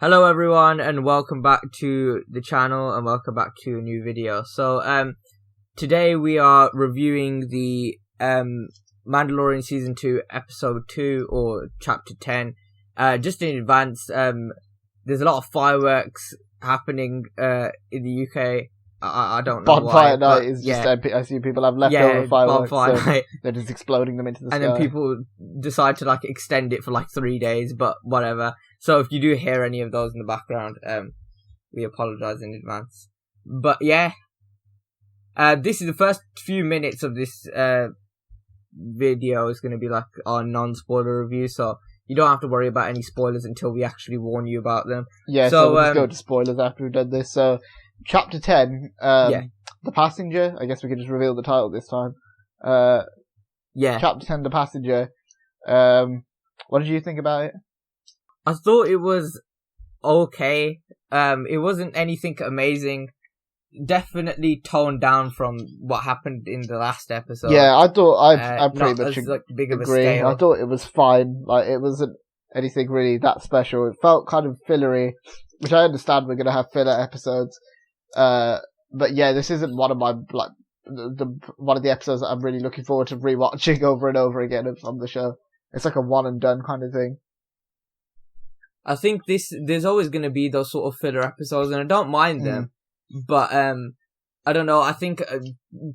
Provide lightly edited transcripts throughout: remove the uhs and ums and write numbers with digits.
Hello everyone and welcome back to the channel and welcome back to a new video. So today we are reviewing the Mandalorian season 2 episode 2 or chapter 10. Just in advance, there's a lot of fireworks happening in the UK. I don't know bonfire why. night is just I see people have leftover fireworks, so they're just exploding them into the sky. And then people decide to extend it for 3 days, but whatever. So if you do hear any of those in the background, we apologize in advance. But yeah, this is the first few minutes of this video is going to be our non-spoiler review, so you don't have to worry about any spoilers until we actually warn you about them. Yeah, so we'll just go to spoilers after we've done this. So, Chapter 10, The Passenger. I guess we could just reveal the title this time. Chapter 10, The Passenger. What did you think about it? I thought it was okay. It wasn't anything amazing. Definitely toned down from what happened in the last episode. Yeah, I thought I pretty much big of agree. A scale. I thought it was fine. It wasn't anything really that special. It felt kind of fillery, which I understand we're gonna have filler episodes. But yeah, this isn't one of my one of the episodes that I'm really looking forward to rewatching over and over again on the show. It's like a one and done kind of thing. I think there's always going to be those sort of filler episodes, and I don't mind them. But I don't know. I think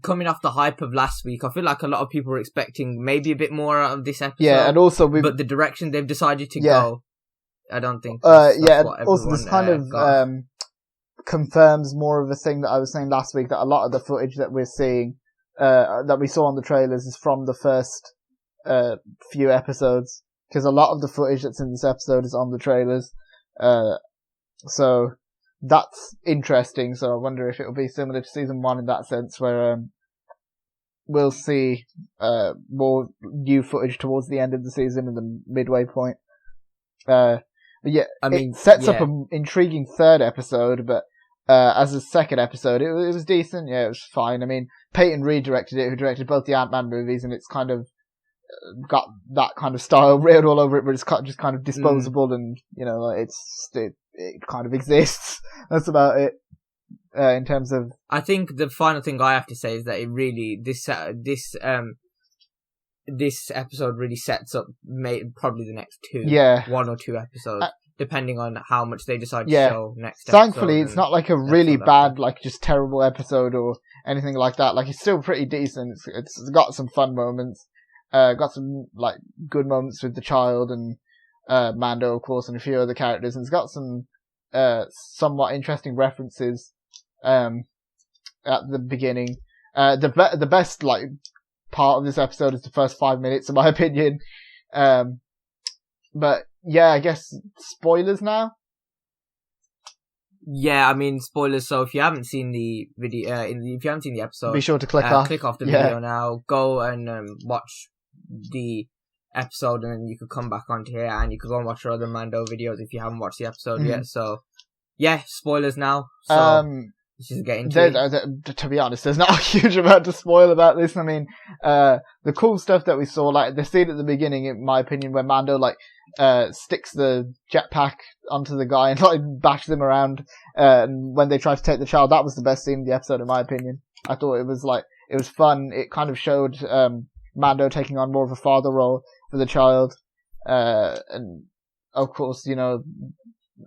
coming off the hype of last week, I feel like a lot of people were expecting maybe a bit more out of this episode. Yeah, and also but the direction they've decided to go, I don't think. Also this kind of confirms more of a thing that I was saying last week, that a lot of the footage that we're seeing, that we saw on the trailers, is from the first few episodes. Because a lot of the footage that's in this episode is on the trailers. So that's interesting. So I wonder if it'll be similar to season 1 in that sense, where we'll see more new footage towards the end of the season in the midway point. But yeah, it sets up an intriguing third episode, but as a second episode, it was decent. Yeah, it was fine. I mean, Peyton Reed directed it, who directed both the Ant-Man movies, and it's kind of got that kind of style written all over it, but it's just kind of disposable, and it kind of exists. That's about it. In terms of, I think the final thing I have to say is that it really this episode really sets up probably the next one or two episodes, depending on how much they decide to show next. Thankfully, it's not a really bad, just terrible episode or anything like that. It's still pretty decent. It's got some fun moments. Got some good moments with the child and Mando, of course, and a few other characters, and it's got some somewhat interesting references at the beginning. The best part of this episode is the first 5 minutes, in my opinion. But yeah, I guess spoilers now. Yeah, I mean spoilers. So if you haven't seen the video, if you haven't seen the episode, be sure to click off the video now. Go and watch the episode, and then you could come back onto here and you could go and watch our other Mando videos if you haven't watched the episode yet. So yeah, spoilers now. So let's just get into it. To be honest, there's not a huge amount to spoil about this. I mean, the cool stuff that we saw, the scene at the beginning, in my opinion, where Mando sticks the jetpack onto the guy and bashes him around, and when they try to take the child, that was the best scene in the episode, in my opinion. I thought it was fun. It kind of showed Mando taking on more of a father role for the child, and of course,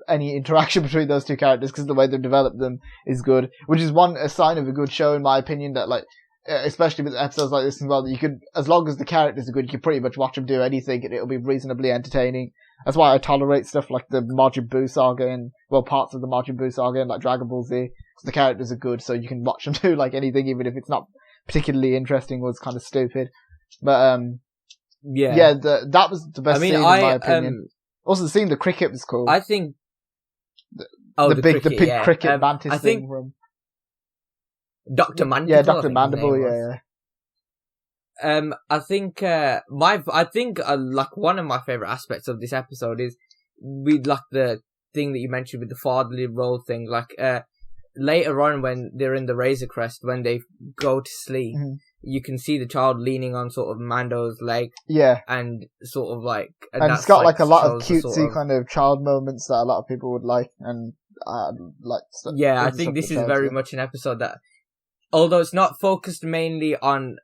any interaction between those two characters, because the way they've developed them is good, which is a sign of a good show, in my opinion, that especially with episodes like this as well, that you could, as long as the characters are good, you can pretty much watch them do anything and it'll be reasonably entertaining. That's why I tolerate stuff like the Majin Buu saga and, parts of the Majin Buu saga and Dragon Ball Z, because the characters are good, so you can watch them do anything, even if it's not particularly interesting or it's kind of stupid. But that was the best scene, in my opinion. Also, seeing the cricket was cool. I think the big cricket mantis thing from Dr. Mandible. Yeah, Dr. Mandible. Yeah. I think one of my favorite aspects of this episode is the thing that you mentioned with the fatherly role thing. Later on, when they're in the Razor Crest, when they go to sleep, you can see the child leaning on sort of Mando's leg, and sort of like, and it's got like a lot of cutesy kind of child moments that a lot of people would like, and like. Yeah, I think this is very much an episode that, although it's not focused mainly on,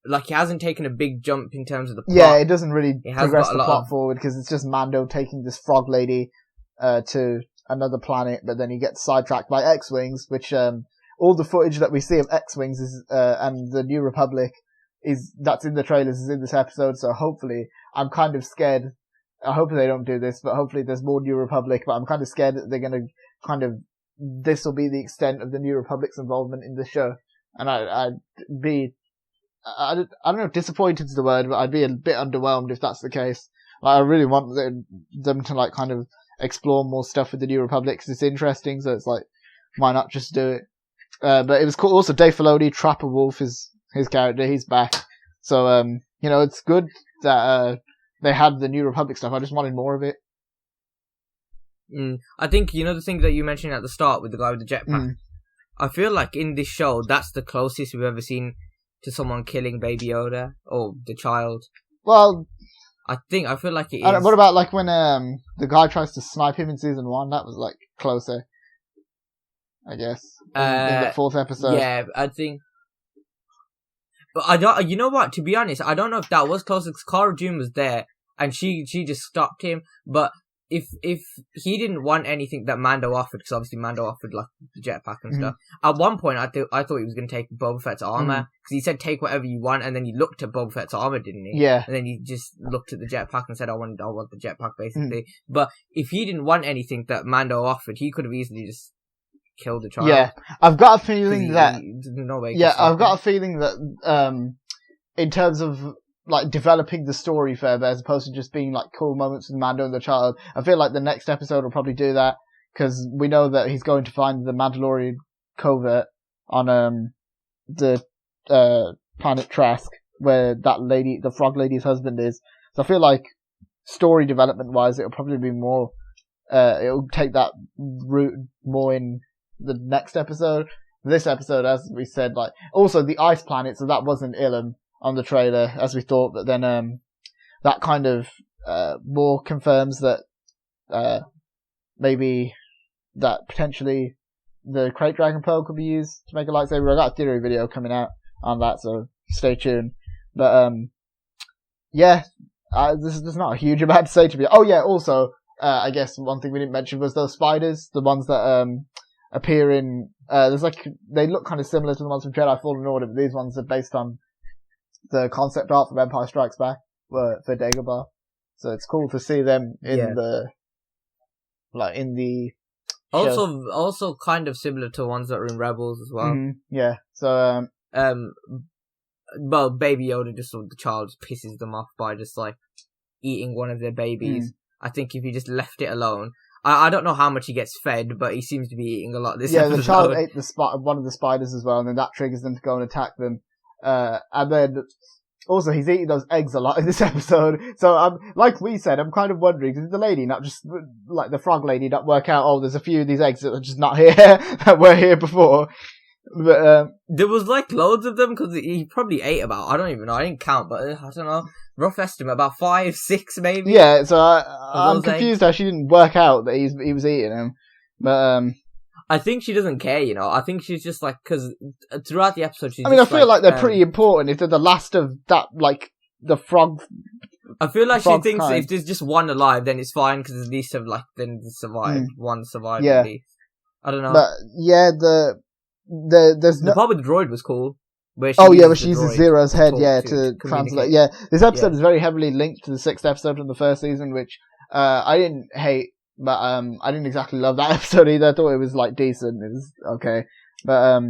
like, it hasn't taken a big jump in terms of the plot. Yeah, it doesn't really progress the plot forward because it's just Mando taking this frog lady to another planet, but then he gets sidetracked by X-Wings, which all the footage that we see of X-Wings is and the New Republic that's in the trailers is in this episode, so hopefully I'm kind of scared. I hope they don't do this, but hopefully there's more New Republic, but I'm kind of scared that they're going to this will be the extent of the New Republic's involvement in the show, and I'd be, I don't know if disappointed is the word, but I'd be a bit underwhelmed if that's the case. Like, I really want them to like kind of explore more stuff with the New Republic because it's interesting, so it's like, why not just do it? But it was cool. Also, Dave Filoni, Trapper Wolf is his character. He's back. So, it's good that they had the New Republic stuff. I just wanted more of it. I think, the thing that you mentioned at the start with the guy with the jetpack, I feel like in this show, that's the closest we've ever seen to someone killing Baby Yoda, or the child. Well, I feel like it is. What about like when the guy tries to snipe him in season 1? That was like closer, I guess, in the 4th episode. Yeah, I think. But I don't. You know what? To be honest, I don't know if that was close. Because Cara Dune was there, and she just stopped him. But if he didn't want anything that Mando offered, because obviously Mando offered like the jetpack and stuff. At one point, I thought he was going to take Boba Fett's armor, because he said take whatever you want, and then he looked at Boba Fett's armor, didn't he? Yeah. And then he just looked at the jetpack and said, "I want the jetpack," basically. But if he didn't want anything that Mando offered, he could have easily just killed the child. Yeah, I've got a feeling that. No way. Yeah, I've got a feeling that in terms of like developing the story further, as opposed to just being like cool moments with Mando and the child, I feel like the next episode will probably do that, because we know that he's going to find the Mandalorian covert on the planet Trask, where that lady, the frog lady's husband, is. So I feel like story development wise, it'll probably be more. It'll take that route more in the next episode. This episode, as we said, like also the ice planet, so that wasn't Ilum on the trailer as we thought, but then that kind of more confirms that maybe that potentially the Crate Dragon Pearl could be used to make a lightsaber. I got a theory video coming out on that, so stay tuned. But there's not a huge amount to say to me. Oh yeah, also I guess one thing we didn't mention was those spiders, the ones that appear in there's like, they look kind of similar to the ones from Jedi Fallen Order, but these ones are based on the concept art from Empire Strikes Back for Dagobah. So it's cool to see them in the also kind of similar to ones that are in Rebels as well. Yeah. So well, Baby Yoda, just sort of the child, just pisses them off by just like eating one of their babies. I think if he just left it alone, I don't know how much he gets fed, but he seems to be eating a lot this episode. Yeah, the child ate one of the spiders as well, and then that triggers them to go and attack them. And then also he's eating those eggs a lot in this episode. So like we said, I'm kind of wondering, did the lady not just, like the frog lady, not work out, oh, there's a few of these eggs that are just not here, that were here before. But there was like loads of them, because he probably ate about, I don't even know, I didn't count, but I don't know, rough estimate, about 5, 6 maybe. Yeah, so I'm confused how she didn't work out that he was eating them. But I think she doesn't care, I think she's just like, because throughout the episode she's I feel like they're pretty important. If they're the last of that, like, the frog. I feel like she thinks if there's just one alive, then it's fine, because at least then one survived at least. I don't know. But yeah, the part with the droid was cool. Where she uses Zero's head, to translate. Yeah, this episode is very heavily linked to the 6th episode from the first season, which I didn't hate, but I didn't exactly love that episode either. I thought it was like decent. It was okay, but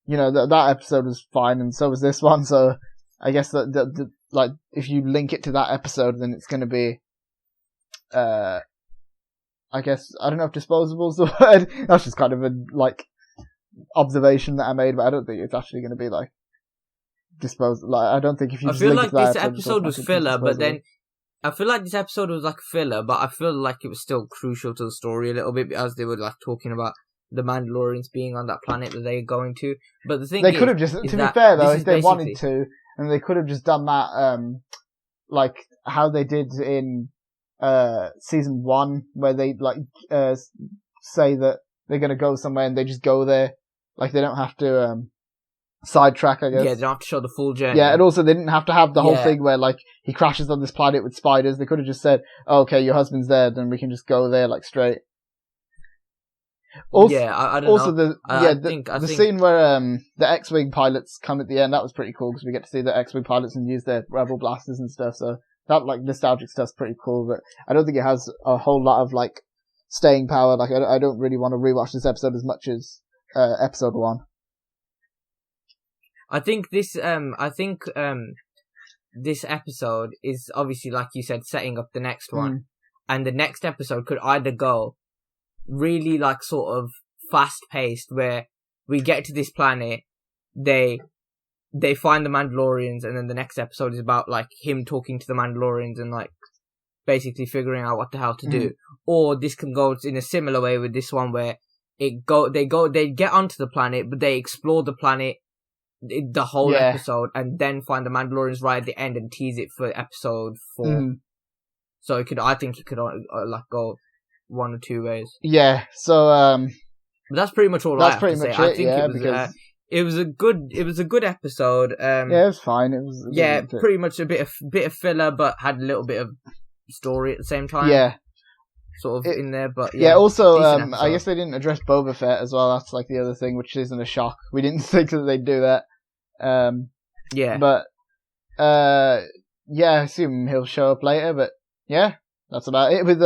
that episode was fine, and so was this one. So I guess that like if you link it to that episode, then it's going to be I guess, I don't know if disposable is the word. That's just kind of a like observation that I made, but I don't think it's actually going to be like disposable. Like, I don't think if you. I feel like this episode was filler, but then I feel like this episode was like filler, but I feel like it was still crucial to the story a little bit, as they were like talking about the Mandalorians being on that planet that they're going to. But the thing they could have just, to be fair though, if they wanted to, and they could have just done that, like how they did in season 1, where they say that they're gonna go somewhere and they just go there, like they don't have to sidetrack, I guess. Yeah, they don't have to show the full journey. Yeah, and also they didn't have to have the whole thing where like he crashes on this planet with spiders. They could have just said, oh, "Okay, your husband's there, then we can just go there like straight." Also, I don't also know. The scene where the X-wing pilots come at the end, that was pretty cool because we get to see the X-wing pilots and use their rebel blasters and stuff. So that like nostalgic stuff's pretty cool. But I don't think it has a whole lot of like staying power. Like I don't really want to rewatch this episode as much as episode 1. I think this this episode is obviously, like you said, setting up the next one, and the next episode could either go really like sort of fast paced, where we get to this planet, they find the Mandalorians, and then the next episode is about like him talking to the Mandalorians and like basically figuring out what the hell to do. Or this can go in a similar way with this one, where they get onto the planet, but they explore the planet the whole episode, and then find the Mandalorians right at the end and tease it for episode 4. So I think it could like go one or two ways. Yeah. So but that's pretty much all I have to say. I think it was a good episode. Yeah, it was fine. It was pretty much a bit of filler, but had a little bit of story at the same time. Yeah. Sort of in there, but also, I guess they didn't address Boba Fett as well. That's like the other thing, which isn't a shock. We didn't think that they'd do that. But I assume he'll show up later. But yeah, that's about it with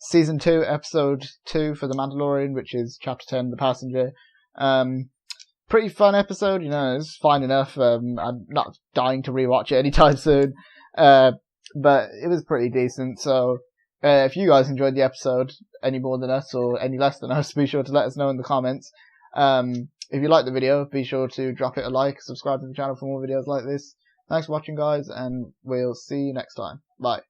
season 2, episode 2 for The Mandalorian, which is chapter 10, The Passenger. Pretty fun episode, you know. It's fine enough. I'm not dying to rewatch it anytime soon. But it was pretty decent. So. If you guys enjoyed the episode any more than us or any less than us, be sure to let us know in the comments. If you like the video, be sure to drop it a like, subscribe to the channel for more videos like this. Thanks for watching, guys, and we'll see you next time. Bye.